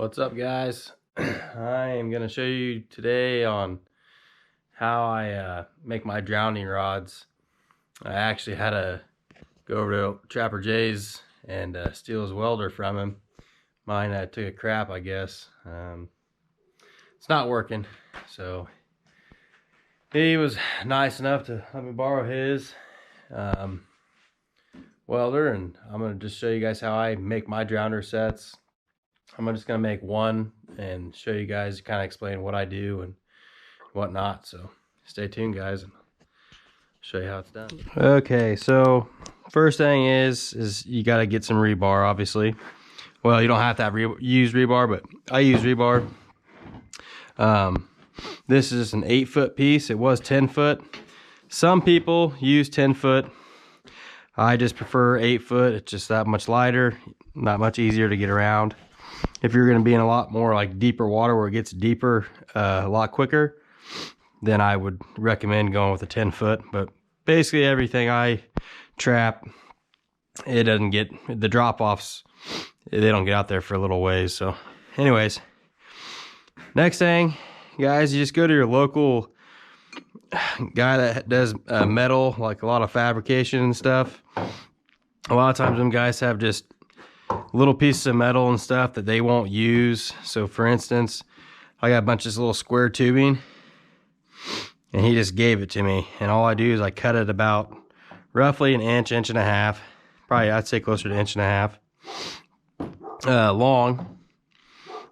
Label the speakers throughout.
Speaker 1: What's up, guys? I am going to show you today on how I make my drowning rods. I actually had to go over to Trapper Jay's and steal his welder from him. Mine took a crap, I guess. It's not working, so he was nice enough to let me borrow his welder, and I'm going to just show you guys how I make my drowner sets. I'm just going to make one and show you guys, kind of explain what I do and whatnot. So stay tuned, guys, and show you how it's done. Okay, so first thing is you got to get some rebar, obviously. Well, you don't have to use rebar, but I use rebar. This is an 8-foot piece. It was 10 foot. Some people use 10 foot. I just prefer 8 foot. It's just that much lighter, not much easier to get around. If you're going to be in a lot more like deeper water where it gets deeper a lot quicker, then I would recommend going with a 10 foot. But basically everything I trap, it doesn't get, the drop offs, they don't get out there for a little ways. So anyways, next thing, guys, you just go to your local guy that does metal, like a lot of fabrication and stuff. A lot of times them guys have just little pieces of metal and stuff that they won't use. So for instance, I got a bunch of this little square tubing and he just gave it to me, and all I do is I cut it about roughly an inch, inch and a half, probably I'd say closer to an inch and a half long.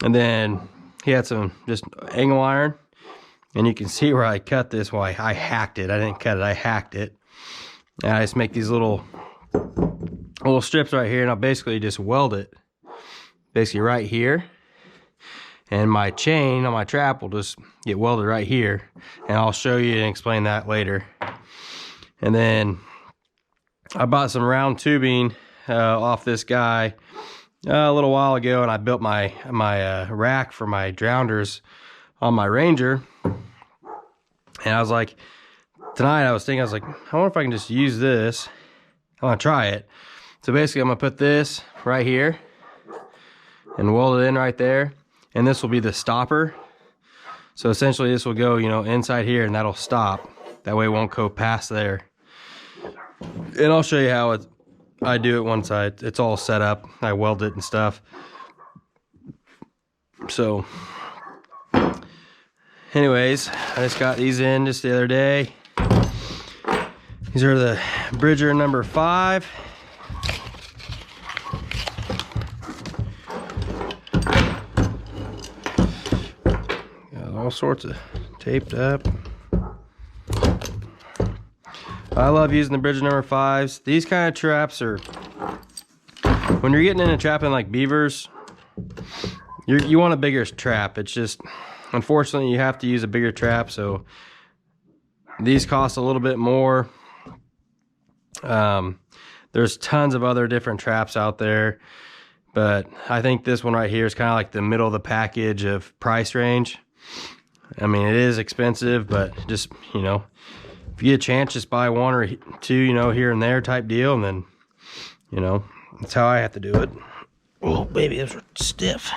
Speaker 1: And then he had some just angle iron, and you can see where I cut this. Well, I hacked it. I didn't cut it, I hacked it. And I just make these little strips right here, and I'll basically just weld it basically right here, and my chain on my trap will just get welded right here, and I'll show you and explain that later. And then I bought some round tubing off this guy a little while ago, and I built my rack for my drowners on my Ranger. And I was like, tonight I was thinking, I was like, I wonder if I can just use this. I want to try it. So basically I'm gonna put this right here and weld it in right there, and this will be the stopper. So essentially this will go, you know, inside here, and that'll stop. That way it won't go past there. And I'll show you how I do it once it's all set up. I weld it and stuff. So anyways, I just got these in just the other day. These are the Bridger number 5. Got all sorts of taped up. I love using the Bridger number 5s. These kind of traps are, when you're getting into trapping like beavers, you want a bigger trap. It's just, unfortunately, you have to use a bigger trap. So these cost a little bit more. There's tons of other different traps out there, but I think this one right here is kind of like the middle of the package of price range. I mean, it is expensive, but just, you know, if you get a chance, just buy one or two, you know, here and there type deal, and then, you know, that's how I have to do it. Oh, baby, those are stiff.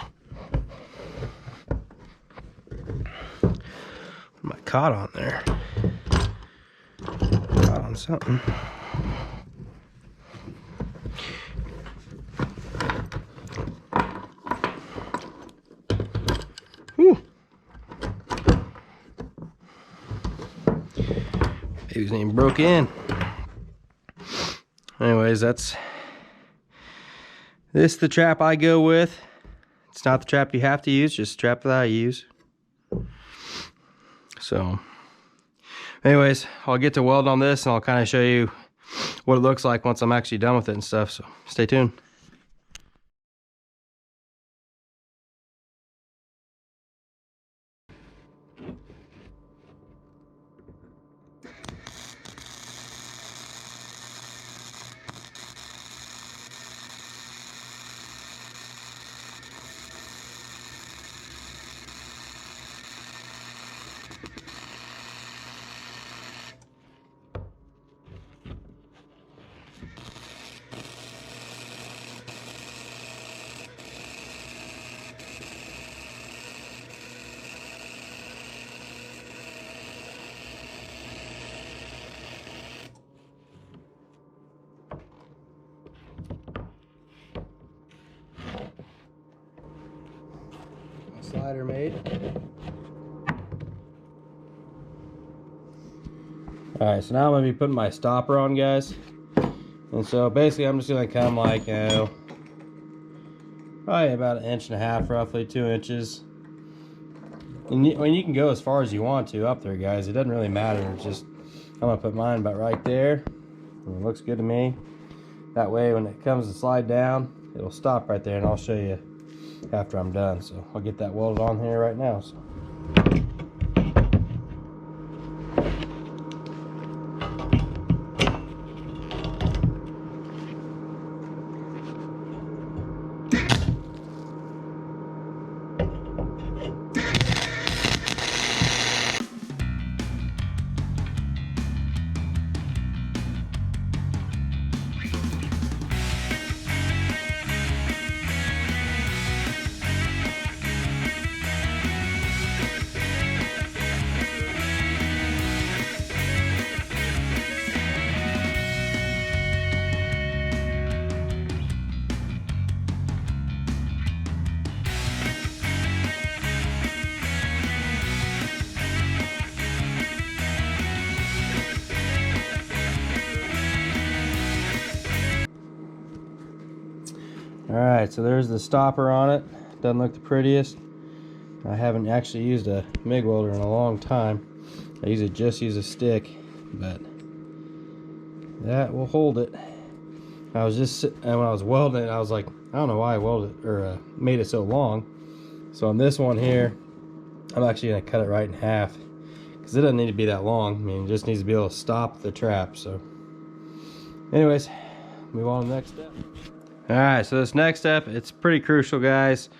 Speaker 1: What am I caught on there? Caught on something. Whew. Baby's name broke in. Anyways, that's the trap I go with. It's not the trap you have to use, just the trap that I use. So anyways, I'll get to weld on this, and I'll kind of show you what it looks like once I'm actually done with it and stuff. So stay tuned. slider made. Alright, so now I'm going to be putting my stopper on, guys. And so basically I'm just going to come like, probably about 1.5 inches, roughly 2 inches. And you can go as far as you want to up there, guys. It doesn't really matter. It's just, I'm going to put mine about right there. And it looks good to me. That way when it comes to slide down, it'll stop right there, and I'll show you after I'm done. So I'll get that welded on here right now. So. Alright, so there's the stopper on it. Doesn't look the prettiest. I haven't actually used a MIG welder in a long time. I just use a stick, but that will hold it. I was just, and when I was welding it, I was like, I don't know why I welded it, or made it so long. So on this one here, I'm actually going to cut it right in half, because it doesn't need to be that long. I mean, it just needs to be able to stop the trap. So anyways, move on to the next step. Alright, so this next step, it's pretty crucial, guys.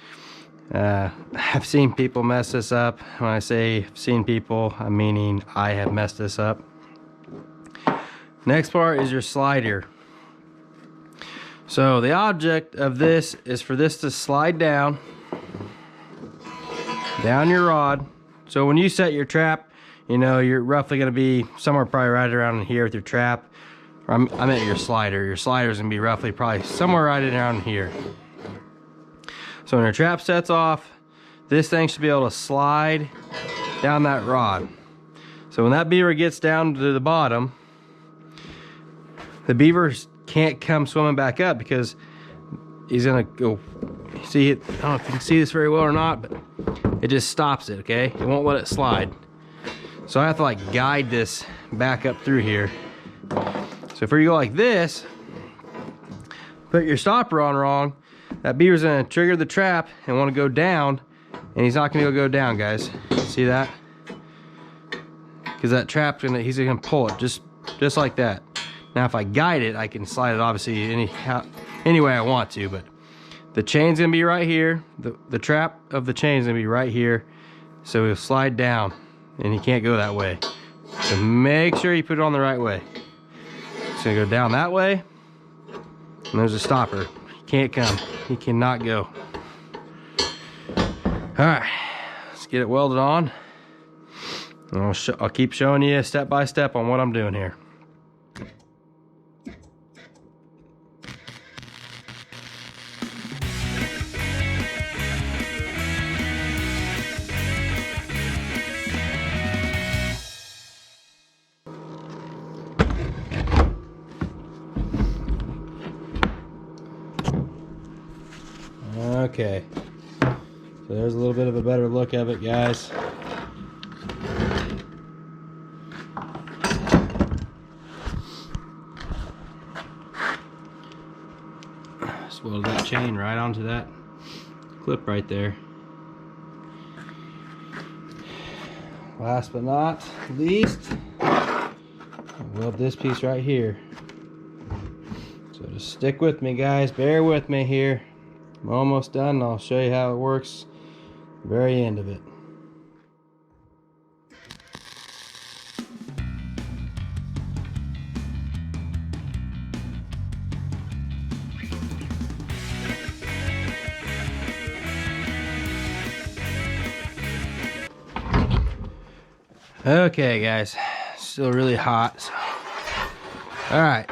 Speaker 1: I've seen people mess this up. When I say seen people, I'm meaning I have messed this up. Next part is your slider. So the object of this is for this to slide down your rod. So when you set your trap, you know, you're roughly going to be somewhere probably right around here with your trap. I meant your slider. Your slider is going to be roughly probably somewhere right around here. So when your trap sets off, this thing should be able to slide down that rod. So when that beaver gets down to the bottom, the beaver can't come swimming back up, because he's going to go, see it, I don't know if you can see this very well or not, but it just stops it, okay? It won't let it slide. So I have to like guide this back up through here. So if you go like this, put your stopper on wrong, that beaver's gonna trigger the trap and wanna go down, and he's not gonna go down, guys. See that? Because that trap's he's gonna pull it just like that. Now if I guide it, I can slide it obviously any way I want to, but the chain's gonna be right here. The trap of the chain's gonna be right here. So he'll slide down, and he can't go that way. So make sure you put it on the right way. It's gonna go down that way, and there's a stopper. He can't come. He cannot go. All right, let's get it welded on. And I'll keep showing you step by step on what I'm doing here. Okay, so there's a little bit of a better look of it, guys. Just welded that chain right onto that clip right there. Last but not least, I'll weld this piece right here. So just stick with me, guys. Bear with me here. I'm almost done, and I'll show you how it works at the very end of it. Okay, guys, still really hot. So. All right.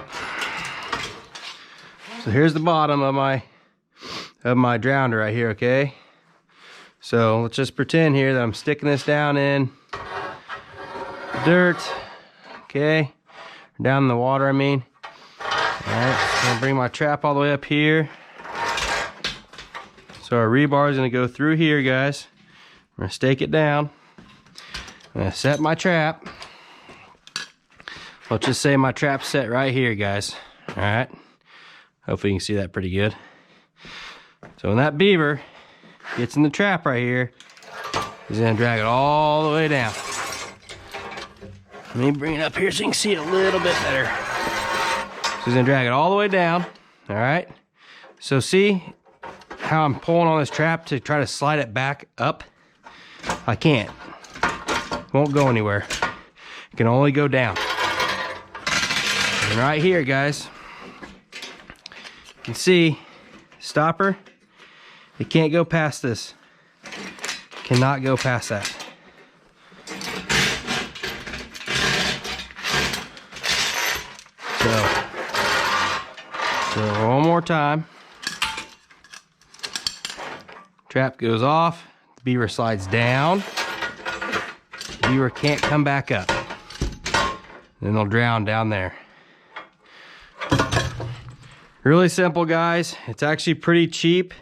Speaker 1: So here's the bottom of my drowner right here, okay? So let's just pretend here that I'm sticking this down in dirt, okay, down in the water, I mean. All right, so I'm gonna bring my trap all the way up here. So our rebar is gonna go through here, guys. I'm gonna stake it down. I'm gonna set my trap. Let's just say my trap's set right here, guys. All right, hopefully you can see that pretty good. So when that beaver gets in the trap right here, he's gonna drag it all the way down. Let me bring it up here so you can see it a little bit better. So he's gonna drag it all the way down, all right? So see how I'm pulling on this trap to try to slide it back up? I can't. It won't go anywhere. It can only go down. And right here, guys, you can see stopper, it can't go past this. Cannot go past that. So one more time. Trap goes off, the beaver slides down. The beaver can't come back up. Then they'll drown down there. Really simple, guys. It's actually pretty cheap.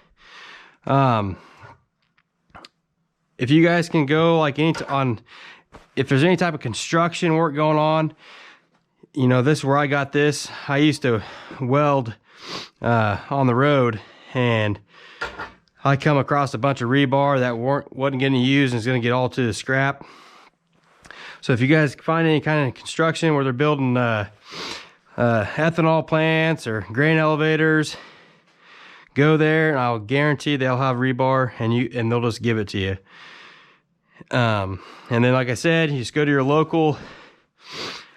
Speaker 1: If you guys can go like if there's any type of construction work going on, you know, this is where I got this. I used to weld on the road, and I come across a bunch of rebar that wasn't getting used and is going to get all to the scrap. So if you guys find any kind of construction where they're building ethanol plants or grain elevators, go there and I'll guarantee they'll have rebar, and they'll just give it to you. And then, like I said, you just go to your local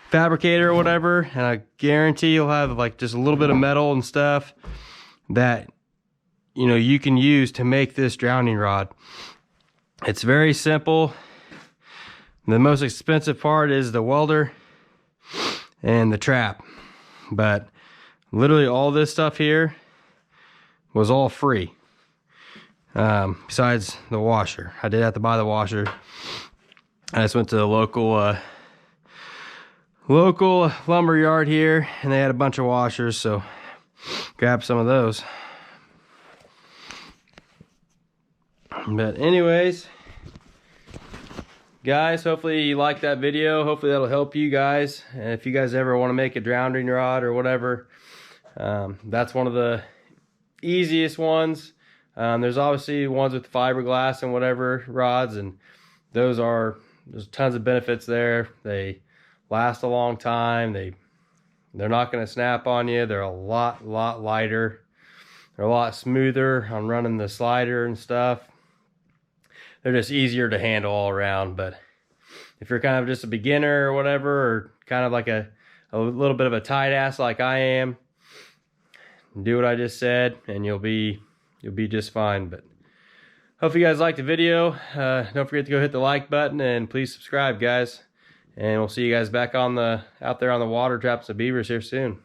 Speaker 1: fabricator or whatever, and I guarantee you'll have like just a little bit of metal and stuff that, you know, you can use to make this drowning rod. It's very simple. The most expensive part is the welder and the trap, but literally all this stuff here was all free, besides the washer. I did have to buy the washer. I just went to the local lumber yard here, and they had a bunch of washers, so grab some of those. But anyways, guys, hopefully you liked that video. Hopefully that'll help you guys. And if you guys ever want to make a drowning rod or whatever, that's one of the easiest ones. There's obviously ones with fiberglass and whatever rods, and there's tons of benefits there. They last a long time. They're not going to snap on you. They're a lot lighter. They're a lot smoother on running the slider and stuff. They're just easier to handle all around. But if you're kind of just a beginner or whatever, or kind of like a little bit of a tight ass like I am, do what I just said and you'll be just fine. But hope you guys liked the video. Don't forget to go hit the like button, and please subscribe, guys. And we'll see you guys back out there on the water, traps and beavers here soon.